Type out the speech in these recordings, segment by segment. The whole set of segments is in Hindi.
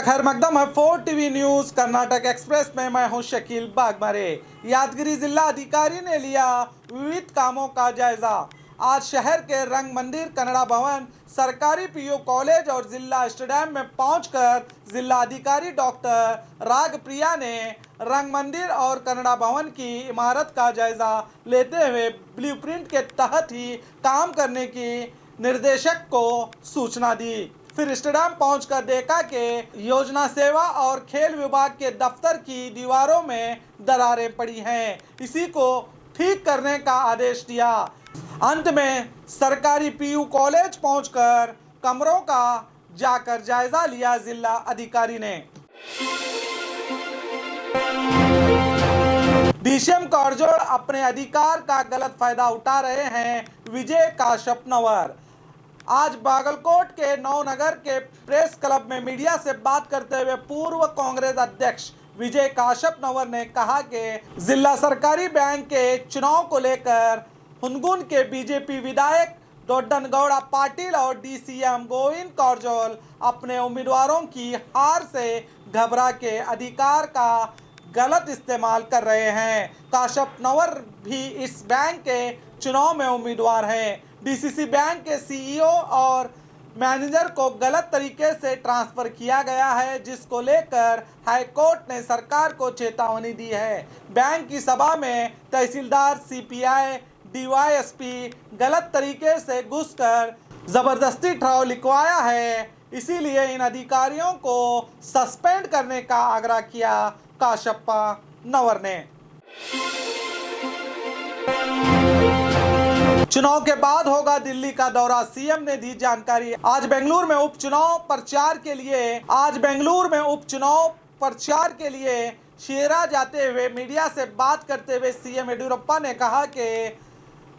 खैर मकदम है 4 टीवी न्यूज कर्नाटक एक्सप्रेस में मैं हूं शकील बागमारे। यादगिरी जिला अधिकारी ने लिया विविध कामों का जायजा। आज शहर के रंग मंदिर, कन्नड़ा भवन, सरकारी पीयू कॉलेज और जिला स्टेडियम में पहुंचकर जिला अधिकारी डॉक्टर रागप्रिया ने रंग मंदिर और कन्नड़ा भवन की इमारत का जायजा लेते हुए ब्लूप्रिंट के तहत ही काम करने की निर्देशक को सूचना दी। फिर स्टेडियम पहुंचकर देखा कि योजना सेवा और खेल विभाग के दफ्तर की दीवारों में दरारें पड़ी हैं। इसी को ठीक करने का आदेश दिया। अंत में सरकारी पीयू कॉलेज पहुंचकर कमरों का जाकर जायजा लिया जिला अधिकारी ने। डीसीएम कारजोड़ अपने अधिकार का गलत फायदा उठा रहे हैं, विजय काशपनवर। आज बागलकोट के नवनगर के प्रेस क्लब में मीडिया से बात करते हुए पूर्व कांग्रेस अध्यक्ष विजय काशपनवर ने कहा कि जिला सरकारी बैंक के चुनाव को लेकर हुनगुन के बीजेपी विधायक दोड्डनगौड़ा पाटिल और डीसीएम गोविंद कारजोल अपने उम्मीदवारों की हार से घबरा के अधिकार का गलत इस्तेमाल कर रहे हैं। काशपनवर भी इस बैंक के चुनाव में उम्मीदवार हैं। डीसीसी बैंक के सीईओ और मैनेजर को गलत तरीके से ट्रांसफर किया गया है, जिसको लेकर हाईकोर्ट ने सरकार को चेतावनी दी है। बैंक की सभा में तहसीलदार, सीपीआई, डीवाईएसपी गलत तरीके से घुसकर जबरदस्ती ठहराव लिखवाया है, इसीलिए इन अधिकारियों को सस्पेंड करने का आग्रह किया काशपनवर ने। चुनाव के बाद होगा दिल्ली का दौरा, सीएम ने दी जानकारी। आज बेंगलुरु में उपचुनाव प्रचार के लिए शिरा जाते हुए मीडिया से बात करते हुए सीएम येडियुरप्पा ने कहा कि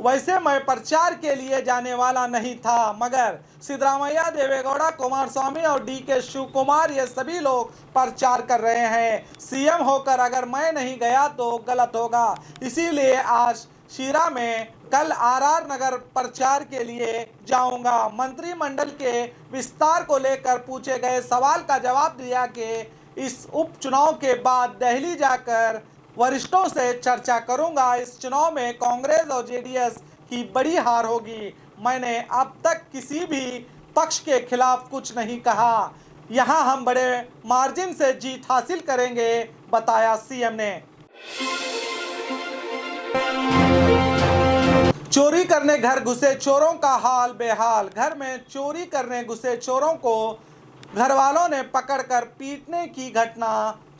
वैसे मैं प्रचार के लिए जाने वाला नहीं था, मगर सिद्धरामैया, देवेगौड़ा, कुमारस्वामी और डीके शिवकुमार ये सभी लोग प्रचार कर रहे हैं। सीएम होकर अगर मैं नहीं गया तो गलत होगा, इसीलिए आज शिरा में कल आरआर नगर प्रचार के लिए जाऊंगा। मंत्रिमंडल के विस्तार को लेकर पूछे गए सवाल का जवाब दिया कि इस उपचुनाव के बाद दिल्ली जाकर वरिष्ठों से चर्चा करूंगा। इस चुनाव में कांग्रेस और जेडीएस की बड़ी हार होगी। मैंने अब तक किसी भी पक्ष के खिलाफ कुछ नहीं कहा। यहां हम बड़े मार्जिन से जीत हासिल करेंगे, बताया सीएम ने। चोरी करने घर घुसे चोरों का हाल बेहाल। घर में चोरी करने घुसे चोरों को घर वालों ने पकड़कर पीटने की घटना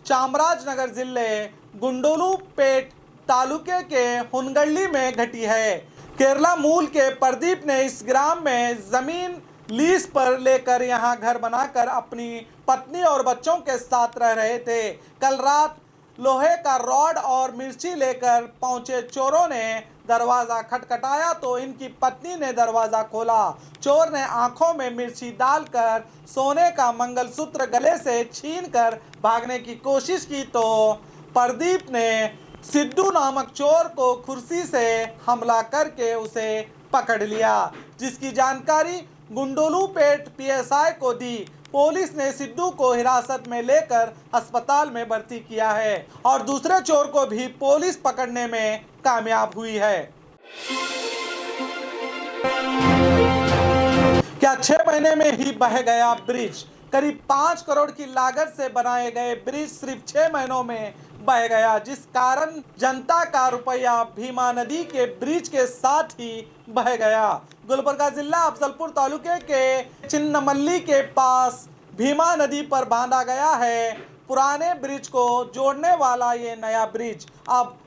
चामराजनगर जिले गुंडलुपेट तालुके के हुनगल्ली में घटी है। केरला मूल के प्रदीप ने इस ग्राम में जमीन लीज पर लेकर यहां घर बनाकर अपनी पत्नी और बच्चों के साथ रह रहे थे। कल रात लोहे का रॉड और मिर्ची लेकर पहुंचे चोरों ने दरवाजा खटखटाया तो इनकी पत्नी ने दरवाजा खोला। चोर ने आंखों में मिर्ची डालकर सोने का मंगलसूत्र गले से छीनकर भागने की कोशिश की तो प्रदीप ने सिद्धू नामक चोर को कुर्सी से हमला करके उसे पकड़ लिया, जिसकी जानकारी गुंडलुपेट पीएसआई को दी। पुलिस ने सिद्धू को हिरासत में लेकर अस्पताल में भर्ती किया है और दूसरे चोर को भी पुलिस पकड़ने में कामयाब हुई है। क्या 6 महीने में ही बह गया ब्रिज? करीब 5 करोड़ की लागत से बनाए गए ब्रिज सिर्फ 6 महीनों में बह गया, जिस कारण जनता का रुपया भीमा नदी के ब्रिज के साथ ही बह गया। गुलबर्गा जिला अफजलपुर तालुके के चिन्नमल्ली के पास भीमा नदी पर बांधा गया है। पुराने ब्रिज को जोड़ने वाला ये नया ब्रिज अब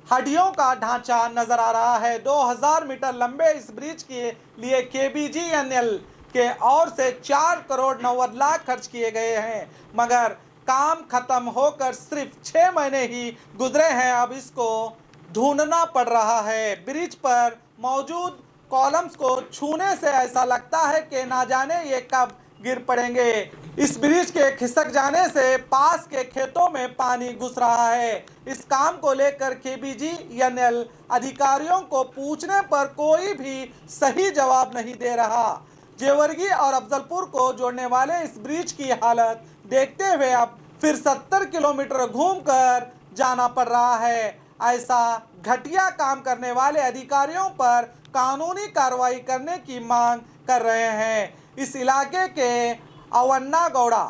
हड्डियों का ढांचा नजर आ रहा है। 2000 मीटर लंबे इस ब्रिज के लिए केबीजीएनएल के ओर से 4 करोड़ 90 लाख खर्च किए गए हैं, मगर काम खत्म होकर सिर्फ 6 महीने ही गुजरे हैं। अब इसको ढूंढना पड़ रहा है। ब्रिज पर मौजूद कॉलम्स को छूने से ऐसा लगता है कि ना जाने ये कब गिर पड़ेंगे। इस ब्रिज के खिसक जाने से पास के खेतों में पानी घुस रहा है। इस काम को लेकर केबीजीएनएल अधिकारियों को पूछने पर कोई भी सही जवाब नहीं दे रहा। जेवर्गी और अफजलपुर को जोड़ने वाले इस ब्रिज की हालत देखते हुए अब फिर 70 किलोमीटर घूमकर जाना पड़ रहा है। ऐसा घटिया काम करने वाले अधिकारियों पर कानूनी कार्रवाई करने की मांग कर रहे हैं इस इलाके के अवन्ना गौड़ा।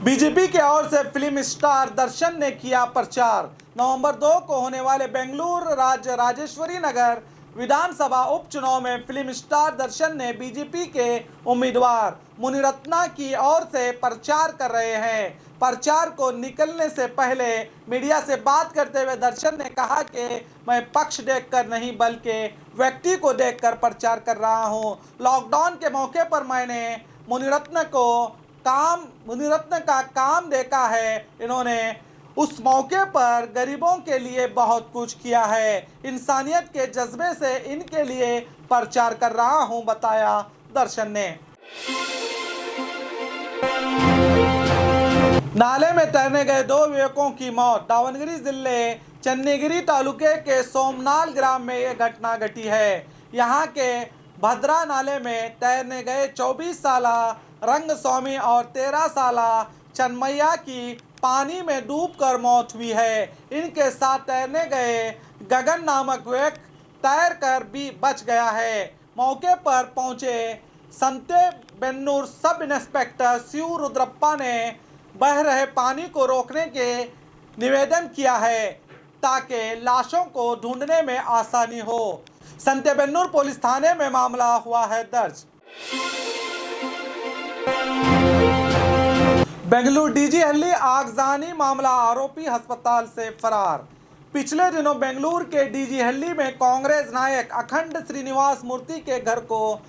बीजेपी की ओर से फिल्म स्टार दर्शन ने किया प्रचार। नवंबर 2 को होने वाले बेंगलुरु राज्य राजेश्वरी नगर विधानसभा उपचुनाव में फिल्म स्टार दर्शन ने बीजेपी के उम्मीदवार मुनिरत्ना की ओर से प्रचार कर रहे हैं। प्रचार को निकलने से पहले मीडिया से बात करते हुए दर्शन ने कहा कि मैं पक्ष देखकर नहीं बल्कि व्यक्ति को देखकर प्रचार कर रहा हूं। लॉकडाउन के मौके पर मैंने मुनिरत्न का काम देखा है। इन्होंने उस मौके पर गरीबों के लिए बहुत कुछ किया है। इंसानियत के जज्बे से इनके लिए प्रचार कर रहा हूं, बताया दर्शन ने। नाले में तैरने गए 2 युवकों की मौत। दावणगिरी जिले चन्नीगिरी तालुके के सोमनाल ग्राम में यह घटना घटी है। यहाँ के भद्रा नाले में तैरने गए 24 साला रंगस्वामी और 13 साला चन्मैया की पानी में डूबकर मौत हुई है। इनके साथ तैरने गए गगन नामक व्यक्ति तैरकर भी बच गया है। मौके पर पहुंचे संतेबेन्नूर सब इंस्पेक्टर शिव रुद्रप्पा ने बह रहे पानी को रोकने के निवेदन किया है ताकि लाशों को ढूंढने में आसानी हो। संतेबेन्नूर पुलिस थाने में मामला हुआ है दर्ज। बेंगलुरु डीजीहल्ली आगजनी मामला, आरोपी अस्पताल से फरार। पिछले दिनों बेंगलुरु के डीजीहल्ली में कांग्रेस नायक अखंड श्रीनिवास मूर्ति के घर को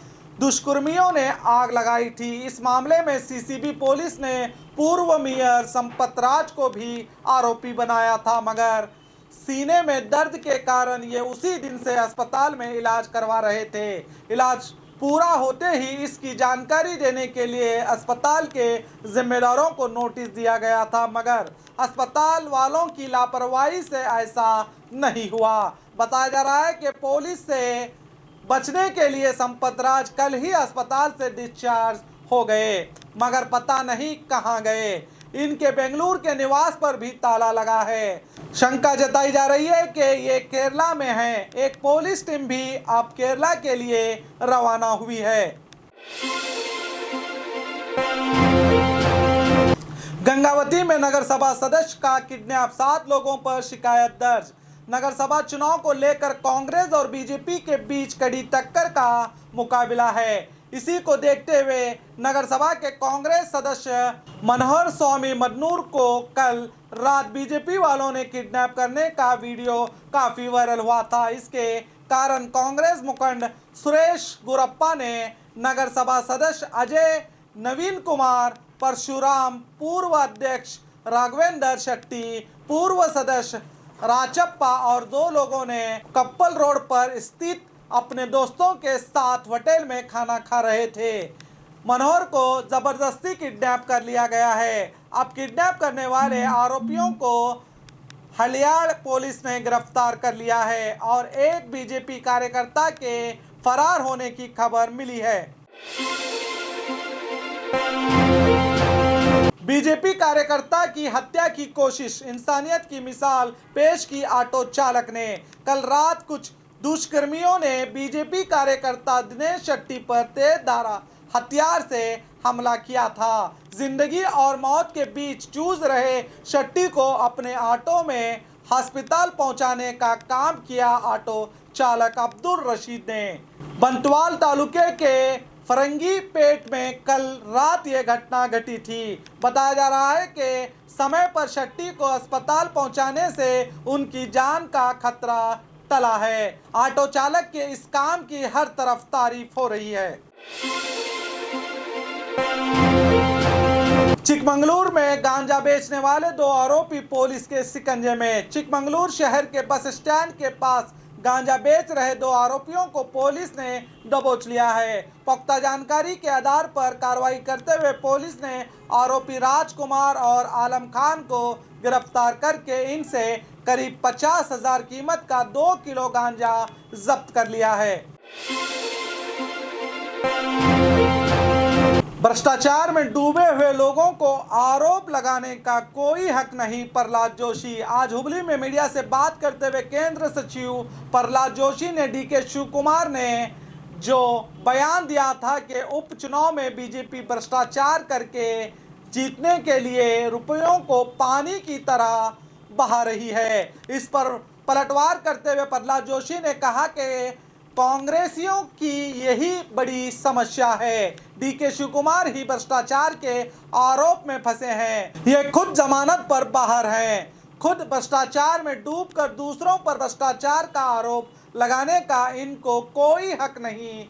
दुष्कर्मियों ने आग लगाई थी। इस मामले में सीसीबी पुलिस ने पूर्व मेयर संपत राज को भी आरोपी बनाया था, मगर सीने में दर्द के कारण ये उसी दिन से अस्पताल में इलाज करवा रहे थे। इलाज पूरा होते ही इसकी जानकारी देने के लिए अस्पताल के जिम्मेदारों को नोटिस दिया गया था, मगर अस्पताल वालों की लापरवाही से ऐसा नहीं हुआ। बताया जा रहा है कि पुलिस से बचने के लिए संपत राज कल ही अस्पताल से डिस्चार्ज हो गए, मगर पता नहीं कहां गए। इनके बेंगलुरु के निवास पर भी ताला लगा है। शंका जताई जा रही है कि ये केरला में हैं। एक पुलिस टीम भी अब केरला के लिए रवाना हुई है। गंगावती में नगर सभा सदस्य का किडनैप, 7 लोगों पर शिकायत दर्ज। नगर सभा चुनाव को लेकर कांग्रेस और बीजेपी के बीच कड़ी टक्कर का मुकाबला है। इसी को देखते हुए नगर सभा के कांग्रेस सदस्य मनोहर स्वामी मदनूर को कल रात बीजेपी वालों ने किडनैप करने का वीडियो काफी वायरल हुआ था। इसके कारण कांग्रेस मुखंड सुरेश गुरप्पा ने नगर सभा सदस्य अजय नवीन कुमार परशुराम, पूर्व अध्यक्ष राघवेंद्र शेट्टी, पूर्व सदस्य राचप्पा और 2 लोगों ने कप्पल रोड पर स्थित अपने दोस्तों के साथ होटल में खाना खा रहे थे। मनोहर को जबरदस्ती किडनैप कर लिया गया है। अब किडनैप करने वाले आरोपियों को हलियाड़ पुलिस ने गिरफ्तार कर लिया है और एक बीजेपी कार्यकर्ता के फरार होने की खबर मिली है। बीजेपी कार्यकर्ता की हत्या की कोशिश, इंसानियत की मिसाल पेश की ऑटो चालक ने। कल रात कुछ दुष्कर्मियों ने बीजेपी कार्यकर्ता दिनेश शेट्टी पर तेजधार हथियार से हमला किया था। जिंदगी और मौत के बीच जूझ रहे शेट्टी को अपने ऑटो में अस्पताल पहुंचाने का काम किया ऑटो चालक अब्दुल रशीद ने। बंतवाल तालुके के फरंगी पेट में कल रात ये घटना घटी थी। बताया जा रहा है कि समय पर शेट्टी को अस्पताल पहुंचाने से उनकी जान का खतरा टला है। ऑटो चालक के इस काम की हर तरफ तारीफ हो रही है। चिकमंगलुरु में गांजा बेचने वाले 2 आरोपी पुलिस के शिकंजे में। चिकमंगलुरु शहर के बस स्टैंड के पास गांजा बेच रहे 2 आरोपियों को पुलिस ने दबोच लिया है। पुख्ता जानकारी के आधार पर कार्रवाई करते हुए पुलिस ने आरोपी राजकुमार और आलम खान को गिरफ्तार करके इनसे करीब 50,000 कीमत का 2 किलो गांजा जब्त कर लिया है। भ्रष्टाचार में डूबे हुए लोगों को आरोप लगाने का कोई हक नहीं, प्रहलाद जोशी। आज हुबली में मीडिया से बात करते हुए केंद्र सचिव प्रहलाद जोशी ने डीके शिव कुमार ने जो बयान दिया था कि उपचुनाव में बीजेपी भ्रष्टाचार करके जीतने के लिए रुपयों को पानी की तरह बहा रही है, इस पर पलटवार करते हुए प्रहलाद जोशी ने कहा कि कांग्रेसियों की यही बड़ी समस्या है। डीके शिव कुमार ही भ्रष्टाचार के आरोप में फंसे हैं। ये खुद जमानत पर बाहर हैं। खुद भ्रष्टाचार में डूबकर दूसरों पर भ्रष्टाचार का आरोप लगाने का इनको कोई हक नहीं।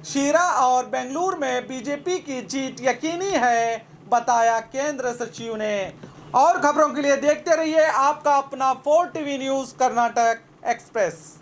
शीरा और बेंगलुरु में बीजेपी की जीत यकीनी है, बताया केंद्र सचिव ने। और खबरों के लिए देखते रहिए आपका अपना 4 टीवी न्यूज़ कर्नाटक एक्सप्रेस।